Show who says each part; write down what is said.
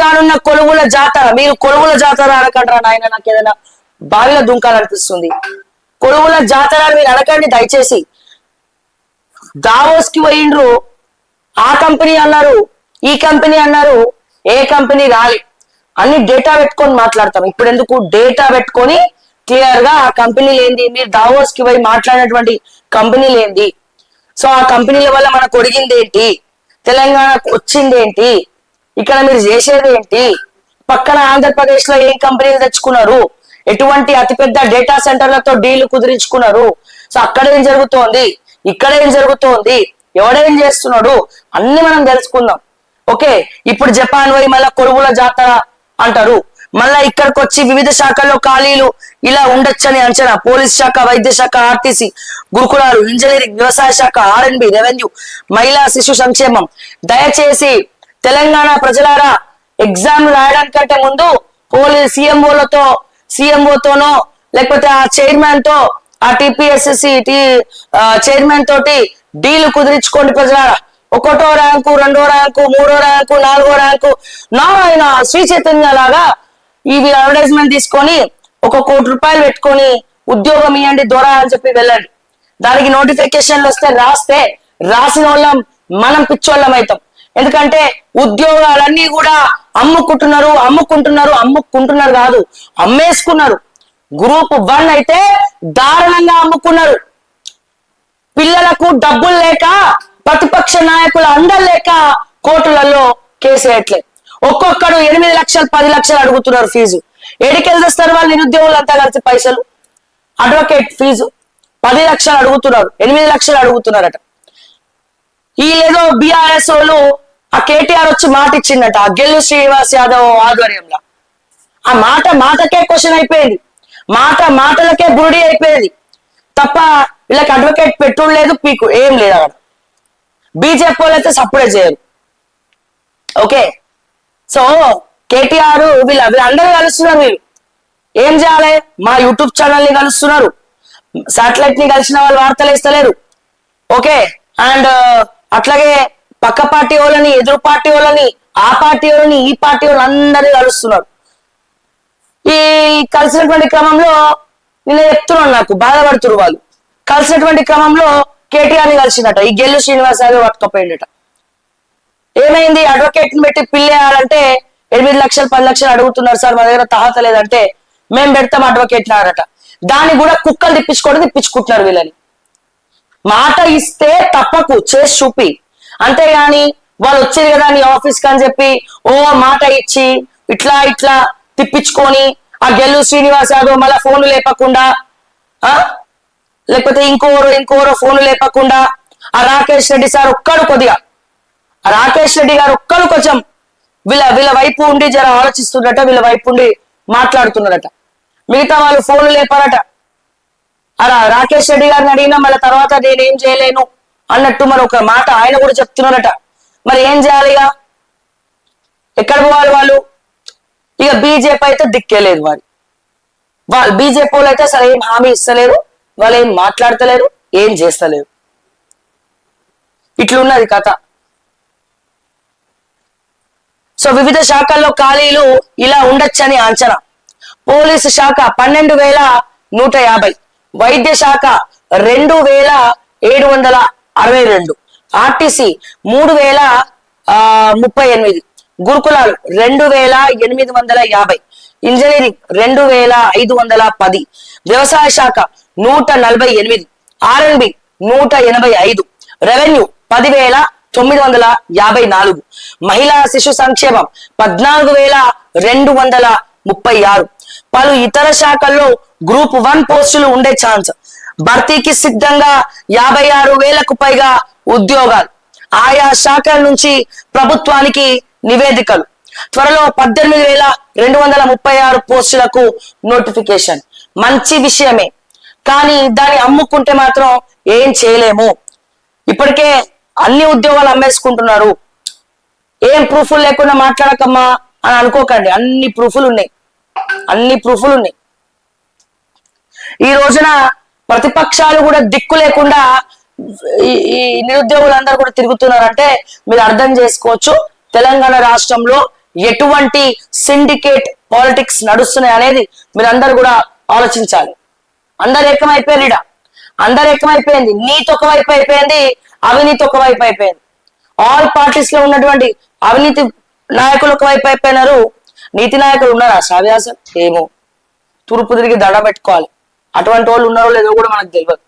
Speaker 1: కానున్న కొలువుల జాతర, మీరు కొలువుల జాతర అనకంటారా నాయన, నాకు ఏదైనా బావిలో దుంకాలనిపిస్తుంది. కొలువుల జాతర మీరు అనకండి దయచేసి. దావోస్ కి పోయిండ్రు, ఆ కంపెనీ అన్నారు, ఈ కంపెనీ అన్నారు, ఏ కంపెనీ రాలి, అన్ని డేటా పెట్టుకొని మాట్లాడతాం. ఇప్పుడు ఎందుకు డేటా పెట్టుకొని క్లియర్ గా ఆ కంపెనీలు ఏంది, మీరు దావోస్ కి పోయి మాట్లాడినటువంటి కంపెనీలు ఏంది, సో ఆ కంపెనీల వల్ల మనకు ఒడిగింది ఏంటి, తెలంగాణకు వచ్చింది ఏంటి, ఇక్కడ మీరు చేసేది ఏంటి, పక్కన ఆంధ్రప్రదేశ్ లో ఏం కంపెనీలు తెచ్చుకున్నారు, ఎటువంటి అతిపెద్ద డేటా సెంటర్లతో డీల్ కుదిరించుకున్నారు, సో అక్కడ ఏం జరుగుతోంది, ఇక్కడ ఏం జరుగుతోంది, ఎవడేం చేస్తున్నాడు, అన్ని మనం తెలుసుకుందాం. ఓకే, ఇప్పుడు జపాన్ పోయి మళ్ళా కొలువుల జాతర అంటారు, మళ్ళా ఇక్కడికి వచ్చి వివిధ శాఖల్లో ఖాళీలు ఇలా ఉండొచ్చని అంచనా. పోలీస్ శాఖ, వైద్య శాఖ, ఆర్టీసీ, గురుకులాలు, ఇంజనీరింగ్, వ్యవసాయ శాఖ, R&B, రెవెన్యూ, మహిళా శిశు సంక్షేమం. దయచేసి తెలంగాణ ప్రజలారా, ఎగ్జామ్ రాయడానికంటే ముందు పోలీస్ సీఎంఓతోనో లేకపోతే ఆ చైర్మన్ తో, ఆ TPSSC చైర్మన్ తోటి డీల్ కుదిరించుకోండి ప్రజలారా. 1వ ర్యాంకు, 2వ ర్యాంకు, 3వ ర్యాంకు, 4వ ర్యాంకు, నారాయణ శ్రీ చైతన్య లాగా ఇవి అడ్వర్టైజ్మెంట్ తీసుకొని 1 కోటి రూపాయలు పెట్టుకొని ఉద్యోగం ఇవ్వండి దొరా అని చెప్పి వెళ్ళండి. దానికి నోటిఫికేషన్లు రాస్తే రాసిన వాళ్ళం మనం పిచ్చోళ్ళం అవుతాం. ఎందుకంటే ఉద్యోగాలన్నీ కూడా అమ్ముకుంటున్నారు కాదు, అమ్మేసుకున్నారు. గ్రూప్ 1 అయితే దారుణంగా అమ్ముకున్నారు. పిల్లలకు డబ్బులు లేక, ప్రతిపక్ష నాయకుల అందరు లేక కోర్టులలో కేసు వేయట్లేదు. ఒక్కొక్కడు 8 లక్షలు 10 లక్షలు అడుగుతున్నారు ఫీజు. ఏడికెళ్ళి తెస్తారు వాళ్ళు నిరుద్యోగులు అంతా కలిసి పైసలు? అడ్వకేట్ ఫీజు 10 లక్షలు అడుగుతున్నారు, 8 లక్షలు అడుగుతున్నారట. వీళ్ళేదో BRS వాళ్ళు, ఆ KTR వచ్చి మాట ఇచ్చిందట ఆ గెల్లు శ్రీనివాస్ యాదవ్ ఆధ్వర్యంలో. ఆ మాటకే క్వశ్చన్ అయిపోయింది, మాటలకే బురుడి అయిపోయింది తప్ప వీళ్ళకి అడ్వకేట్ పెట్టుడు లేదు, పీకు ఏం లేదు. అక్కడ బీజేపీ వాళ్ళు అయితే సపోర్ట్ చేయరు. ఓకే, సో KTR వీళ్ళందరూ కలుస్తున్నారు. వీళ్ళు ఏం చేయాలి? మా యూట్యూబ్ ఛానల్ ని కలుస్తున్నారు, శాటిలైట్ ని కలిసిన వాళ్ళు వార్తలు వేస్తలేరు. ఓకే, అండ్ అట్లాగే పక్క పార్టీ వాళ్ళని, ఎదురు పార్టీ వాళ్ళని, ఆ పార్టీ వాళ్ళని, ఈ పార్టీ వాళ్ళు అందరినీ కలుస్తున్నారు. ఈ కలిసినటువంటి క్రమంలో నేను చెప్తున్నాను, నాకు బాధపడుతున్నారు వాళ్ళు. కలిసినటువంటి క్రమంలో KTR ని కలిసిందట, ఈ గెల్లు శ్రీనివాస్ యాదవ్ పట్టుకపోయిందట. ఏమైంది? అడ్వకేట్ ని పెట్టి పిల్లేయాలంటే 8 లక్షలు 10 లక్షలు అడుగుతున్నారు సార్, మా దగ్గర తహత లేదంటే మేము పెడతాం అడ్వకేట్ నారట. దాన్ని కూడా కుక్కలు తిప్పించుకుంటున్నారు వీళ్ళని. మాట ఇస్తే తప్పకు చేసి చూపి, అంతేగాని వాళ్ళు వచ్చేది కదా నీ ఆఫీస్ కి అని చెప్పి మాట ఇచ్చి ఇట్లా తిప్పించుకొని ఆ గెల్లు శ్రీనివాస్ యాదవ్ మళ్ళా ఫోన్లు లేపకుండా, లేకపోతే ఇంకోరో ఫోన్లు లేపకుండా, ఆ రాకేష్ రెడ్డి సార్ రాకేష్ రెడ్డి గారు ఒక్కరు కొంచెం వీళ్ళ వైపు ఉండి జర ఆలోచిస్తున్నట, వీళ్ళ వైపు ఉండి మాట్లాడుతున్నారట. మిగతా వాళ్ళు ఫోన్లు లేపారట. రాకేష్ రెడ్డి గారిని అడిగినా మళ్ళీ తర్వాత నేనేం చేయలేను అన్నట్టు మరి ఒక మాట ఆయన కూడా చెప్తున్నారట. మరి ఏం చేయాలి? ఎక్కడ పోవాలి వాళ్ళు? ఇక బీజేపీ అయితే దిక్కేలేదు. వాళ్ళు బీజేపీ వాళ్ళు అయితే అసలు ఏం హామీ ఇస్తలేరు, వాళ్ళు ఏం మాట్లాడతలేరు, ఏం చేస్తలేరు. ఇట్లున్నది కథ. సో వివిధ శాఖల్లో ఖాళీలు ఇలా ఉండొచ్చని అంచనా. పోలీసు శాఖ 12,150, వైద్య శాఖ 2,762, RTC 3,038, గురుకులాలు 2,850, ఇంజనీరింగ్ 2,510, వ్యవసాయ శాఖ 148, R&B 185, రెవెన్యూ 10,954, మహిళా శిశు సంక్షేమం 14,236. పలు ఇతర శాఖల్లో గ్రూప్ 1 పోస్టులు ఉండే ఛాన్స్. భర్తీకి సిద్ధంగా 56,000కు పైగా ఉద్యోగాలు. ఆయా శాఖల నుంచి ప్రభుత్వానికి నివేదికలు. త్వరలో 18,236 పోస్టులకు నోటిఫికేషన్. మంచి విషయమే, కానీ దాన్ని అమ్ముకుంటే మాత్రం ఏం చేయలేము. ఇప్పటికే అన్ని ఉద్యోగాలు అమ్మేసుకుంటున్నారు. ఏం ప్రూఫ్లు లేకుండా మాట్లాడకమ్మా అని అనుకోకండి, అన్ని ప్రూఫ్లు ఉన్నాయి. ఈ రోజున ప్రతిపక్షాలు కూడా దిక్కు లేకుండా ఈ నిరుద్యోగులందరూ కూడా తిరుగుతున్నారంటే మీరు అర్థం చేసుకోవచ్చు తెలంగాణ రాష్ట్రంలో ఎటువంటి సిండికేట్ పాలిటిక్స్ నడుస్తున్నాయి అనేది మీరందరూ కూడా ఆలోచించాలి. అందరు ఏకమైపోయారు ఇడ, అందరు ఏకమైపోయింది. నీతి ఒకవైపు అయిపోయింది, అవినీతి ఒకవైపు అయిపోయింది. ఆల్ పార్టీస్ లో ఉన్నటువంటి అవినీతి నాయకులు ఒకవైపు అయిపోయినారు. నీతి నాయకులు ఉన్నారా సావ్యాసం? ఏమో, తూర్పు తిరిగి దండ పెట్టుకోవాలి. అటువంటి వాళ్ళు ఉన్నారో లేదో కూడా మనకు తెలియదు.